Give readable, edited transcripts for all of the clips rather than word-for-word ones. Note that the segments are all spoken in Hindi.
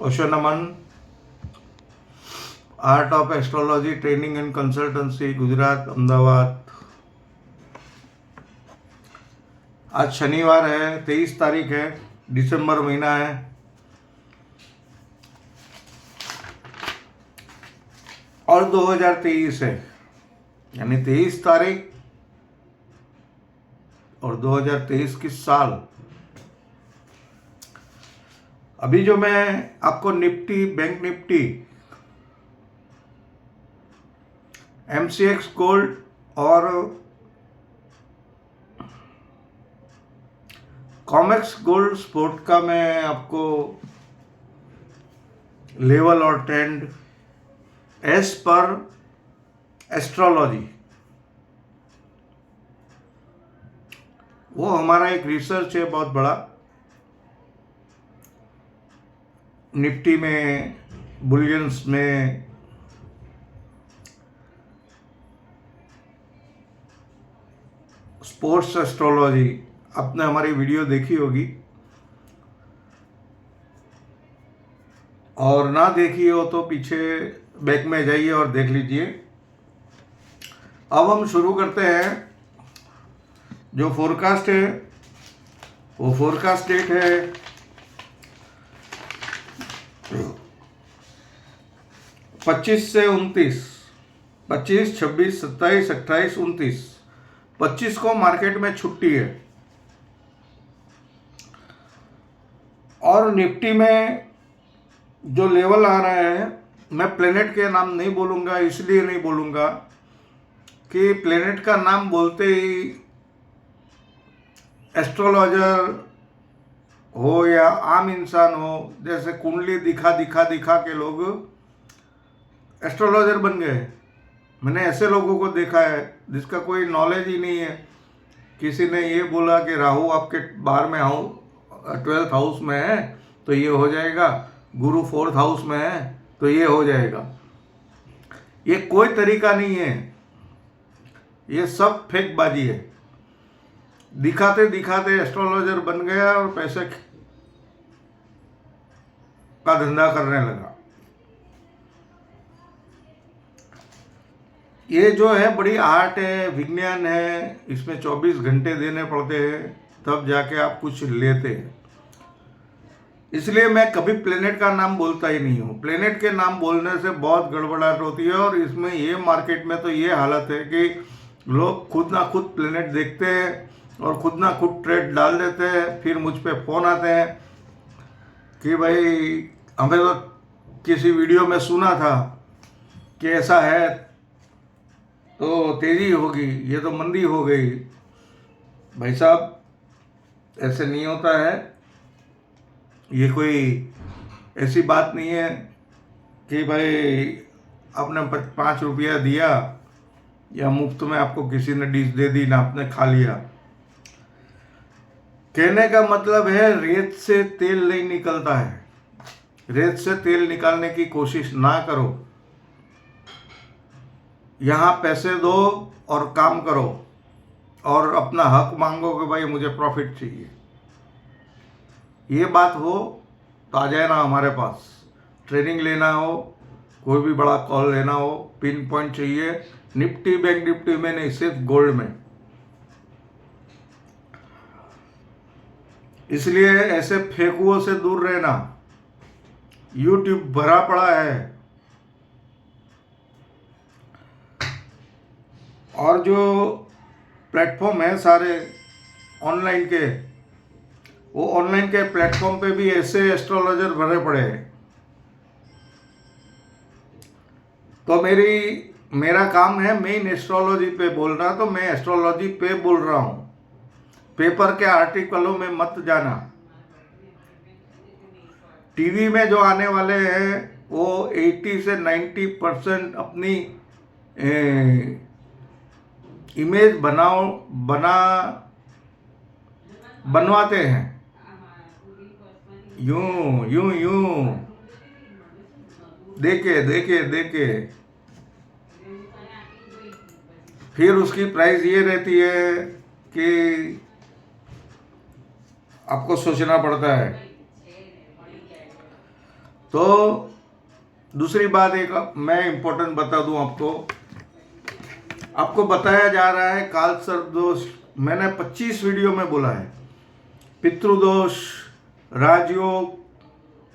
Osho Naman. Art of astrology training and consultancy, Gujarat, Ahmedabad. आज शनिवार है, 23 तारीख है, दिसंबर महीना है। और 2023 है, यानी 23 तारीख और 2023 की साल। अभी जो मैं आपको Nifty, bank Nifty, MCX gold और कॉमेक्स गोल्ड स्पोर्ट का मैं आपको लेवल और ट्रेंड एज पर एस्ट्रोलॉजी, वो हमारा एक रिसर्च है बहुत बड़ा। निफ्टी में, बुलियंस में, स्पोर्ट्स एस्ट्रोलॉजी, आपने हमारी वीडियो देखी होगी, और ना देखी हो तो पीछे बैक में जाइए और देख लीजिए। अब हम शुरू करते हैं। जो फोरकास्ट है वो फोरकास्ट डेट है 25 से 29, 25, 26, 27, 28, 29। 25 को मार्केट में छुट्टी है। और निफ्टी में जो लेवल आ रहा है, मैं प्लेनेट के नाम नहीं बोलूँगा, इसलिए नहीं बोलूँगा कि प्लेनेट का नाम बोलते ही एस्ट्रोलॉजर हो या आम इंसान हो, जैसे कुंडली दिखा के लोग एस्ट्रोलॉजर बन गए। मैंने ऐसे लोगों को देखा है जिसका कोई नॉलेज ही नहीं है। किसी ने ये बोला कि राहु आपके 12th हाउस में है तो ये हो जाएगा, गुरु 4th हाउस में है तो ये हो जाएगा। ये कोई तरीका नहीं है, ये सब फेकबाजी है। दिखाते दिखाते एस्ट्रोलॉजर बन गया और पैसे का धंधा करने लगा। ये जो है बड़ी आर्ट है, विज्ञान है, इसमें 24 घंटे देने पड़ते हैं तब जाके आप कुछ लेते हैं। इसलिए मैं कभी प्लेनेट का नाम बोलता ही नहीं हूँ। प्लेनेट के नाम बोलने से बहुत गड़बड़ाहट होती है। और इसमें ये मार्केट में तो ये हालत है कि लोग खुद ना खुद प्लेनेट देखते हैं और खुद ना खुद ट्रेड डाल देते हैं। फिर मुझ पे फ़ोन आते हैं कि भाई हमें तो किसी वीडियो में सुना था कि ऐसा है तो तेजी होगी, ये तो मंदी हो गई। भाई साहब, ऐसे नहीं होता है। ये कोई ऐसी बात नहीं है कि भाई आपने 5 रुपया दिया या मुफ्त में आपको किसी ने डिश दे दी ना आपने खा लिया। कहने का मतलब है रेत से तेल नहीं निकलता है। रेत से तेल निकालने की कोशिश ना करो। यहाँ पैसे दो और काम करो और अपना हक मांगो कि भाई मुझे प्रॉफिट चाहिए। ये बात हो तो आ जाए ना हमारे पास। ट्रेनिंग लेना हो, कोई भी बड़ा कॉल लेना हो, पिन पॉइंट चाहिए, निफ्टी, बैंक निफ्टी में नहीं, सिर्फ गोल्ड में। इसलिए ऐसे फेकुओं से दूर रहना। यूट्यूब भरा पड़ा है। और जो प्लेटफॉर्म है सारे ऑनलाइन के, वो ऑनलाइन के प्लेटफॉर्म पे भी ऐसे एस्ट्रोलॉजर भरे पड़े हैं। तो मेरा काम है मेन एस्ट्रोलॉजी पे बोलना, तो मैं एस्ट्रोलॉजी पे बोल रहा हूँ। पेपर के आर्टिकलों में मत जाना। टीवी में जो आने वाले हैं वो 80 से 90% अपनी इमेज बनवाते हैं। यूं यूं यूं देके फिर उसकी प्राइस ये रहती है कि आपको सोचना पड़ता है। तो दूसरी बात एक मैं इम्पोर्टेंट बता दूं आपको बताया जा रहा है काल सर्प दोष। मैंने 25 वीडियो में बोला है पितृदोष, राजयोग,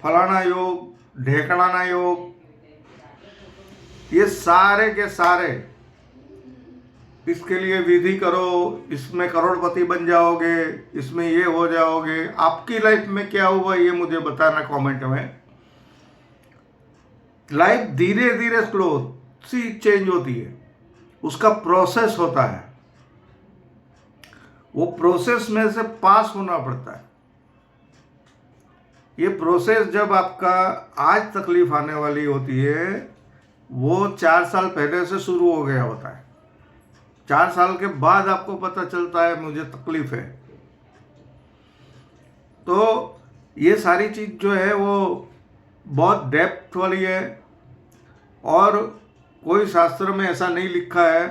फलाना योग, ढेकणाना योग, ये सारे के सारे इसके लिए विधि करो, इसमें करोड़पति बन जाओगे, इसमें ये हो जाओगे। आपकी लाइफ में क्या हुआ ये मुझे बताना कमेंट में। लाइफ धीरे धीरे स्लो सी चेंज होती है, उसका प्रोसेस होता है, वो प्रोसेस में से पास होना पड़ता है। ये प्रोसेस जब आपका आज तकलीफ आने वाली होती है वो 4 साल पहले से शुरू हो गया होता है। 4 साल के बाद आपको पता चलता है मुझे तकलीफ है। तो ये सारी चीज जो है वो बहुत डेप्थ वाली है और कोई शास्त्र में ऐसा नहीं लिखा है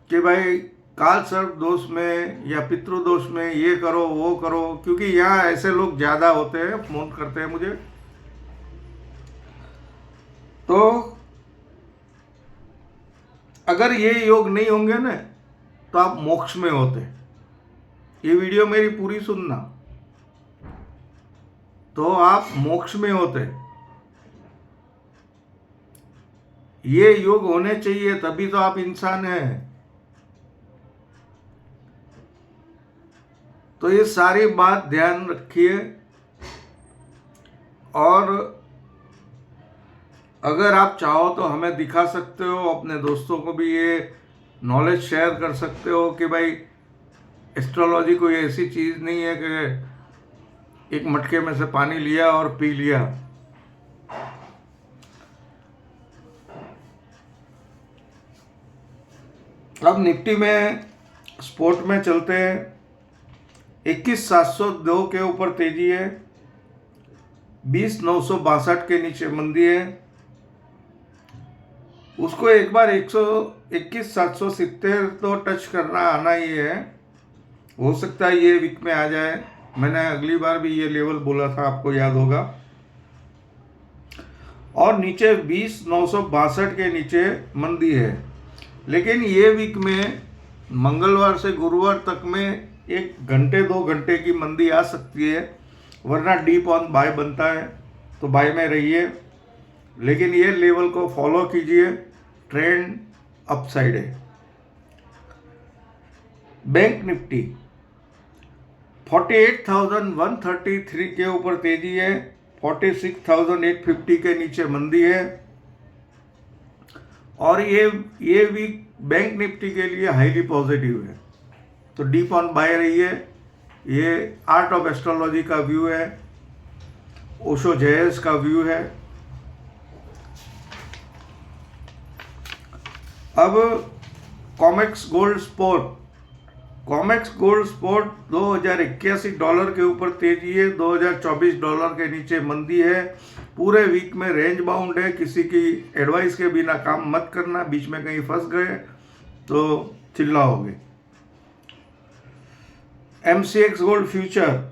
कि भाई काल सर्प दोष में या पितृदोष में ये करो वो करो, क्योंकि यहाँ ऐसे लोग ज़्यादा होते हैं, फोन करते हैं मुझे। तो अगर ये योग नहीं होंगे ना तो आप मोक्ष में होते। ये वीडियो मेरी पूरी सुनना, तो आप मोक्ष में होते। ये योग होने चाहिए तभी तो आप इंसान हैं। तो ये सारी बात ध्यान रखिए और अगर आप चाहो तो हमें दिखा सकते हो, अपने दोस्तों को भी ये नॉलेज शेयर कर सकते हो कि भाई एस्ट्रोलॉजी कोई ऐसी चीज़ नहीं है कि एक मटके में से पानी लिया और पी लिया। अब निफ्टी में स्पोर्ट में चलते हैं। 21,702 के ऊपर तेजी है, 20,962 के नीचे मंदी है। उसको एक बार 21,770 तो टच करना आना ही है। हो सकता है ये वीक में आ जाए। मैंने अगली बार भी ये लेवल बोला था, आपको याद होगा। और नीचे 20,962 के नीचे मंदी है। लेकिन ये वीक में मंगलवार से गुरुवार तक में 1 घंटे 2 घंटे की मंदी आ सकती है, वरना डीप ऑन बाय बनता है तो बाय में रहिए। लेकिन ये लेवल को फॉलो कीजिए, ट्रेंड अपसाइड है। बैंक निफ्टी 48,133 के ऊपर तेजी है, 46,850 के नीचे मंदी है। और ये वीक बैंक निफ्टी के लिए हाईली पॉजिटिव है, तो डीप ऑन बाय रहिए। ये आर्ट ऑफ एस्ट्रोलॉजी का व्यू है, ओशो जेएस का व्यू है। अब कॉमेक्स गोल्ड स्पोर्ट $2,081 के ऊपर तेजी है, $2,024 के नीचे मंदी है। पूरे वीक में रेंज बाउंड है, किसी की एडवाइस के बिना काम मत करना। बीच में कहीं फंस गए तो चिल्लाओगे। MCX गोल्ड फ्यूचर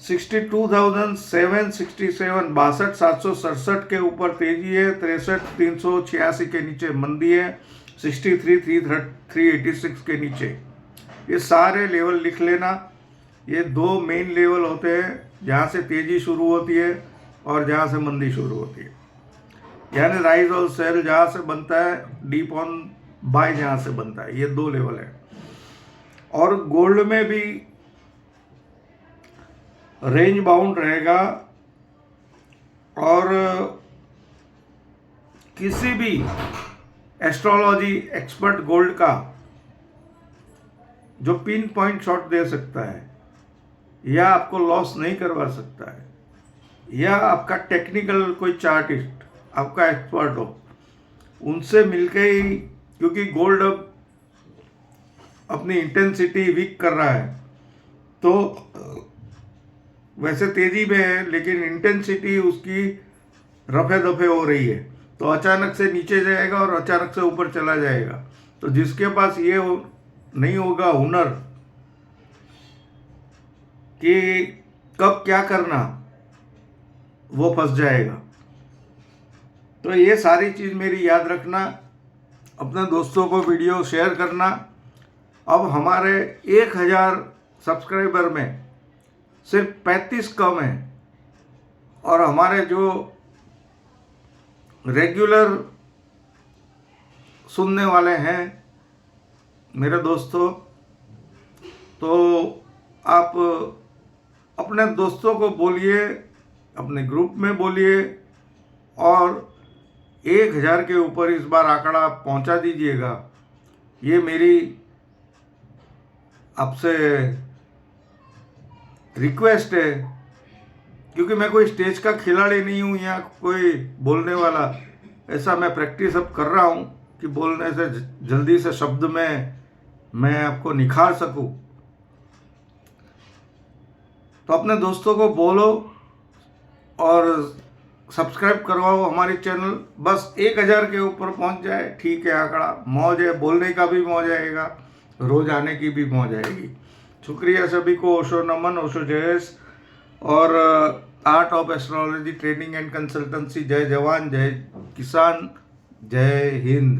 62,767 62,767 के ऊपर तेजी है, 63,386 के नीचे मंदी है, 63,386 के नीचे। ये सारे लेवल लिख लेना। ये 2 मेन लेवल होते हैं, जहाँ से तेजी शुरू होती है और जहाँ से मंदी शुरू होती है। यानी राइज और सेल जहाँ से बनता है, डीप ऑन बाय जहाँ से बनता है, ये 2 लेवल है। और गोल्ड में भी रेंज बाउंड रहेगा और किसी भी एस्ट्रोलॉजी एक्सपर्ट गोल्ड का जो पिन पॉइंट शॉट दे सकता है या आपको लॉस नहीं करवा सकता है, या आपका टेक्निकल कोई चार्टिस्ट आपका एक्सपर्ट हो, उनसे मिलके ही, क्योंकि गोल्ड अब अपनी इंटेंसिटी वीक कर रहा है, तो वैसे तेजी में है लेकिन इंटेंसिटी उसकी रफे दफे हो रही है, तो अचानक से नीचे जाएगा और अचानक से ऊपर चला जाएगा। तो जिसके पास ये नहीं होगा हुनर कि कब क्या करना, वो फंस जाएगा। तो ये सारी चीज़ मेरी याद रखना, अपने दोस्तों को वीडियो शेयर करना। अब हमारे 1000 सब्सक्राइबर में सिर्फ 35 कम हैं, और हमारे जो रेगुलर सुनने वाले हैं मेरे दोस्तों, तो आप अपने दोस्तों को बोलिए, अपने ग्रुप में बोलिए, और 1000 के ऊपर इस बार आंकड़ा पहुंचा दीजिएगा। ये मेरी आपसे रिक्वेस्ट है, क्योंकि मैं कोई स्टेज का खिलाड़ी नहीं हूँ या कोई बोलने वाला। ऐसा मैं प्रैक्टिस अब कर रहा हूँ कि बोलने से जल्दी से शब्द में मैं आपको निखार सकूँ। तो अपने दोस्तों को बोलो और सब्सक्राइब करवाओ हमारी चैनल। बस 1000 के ऊपर पहुंच जाए, ठीक है, आंकड़ा मौज है, बोलने का भी मौज आएगा, रोज आने की भी मौज आएगी। शुक्रिया सभी को। ओशो नमन, ओशो जयस, और art of astrology training and consultancy. जय जवान, जय किसान, जय हिंद।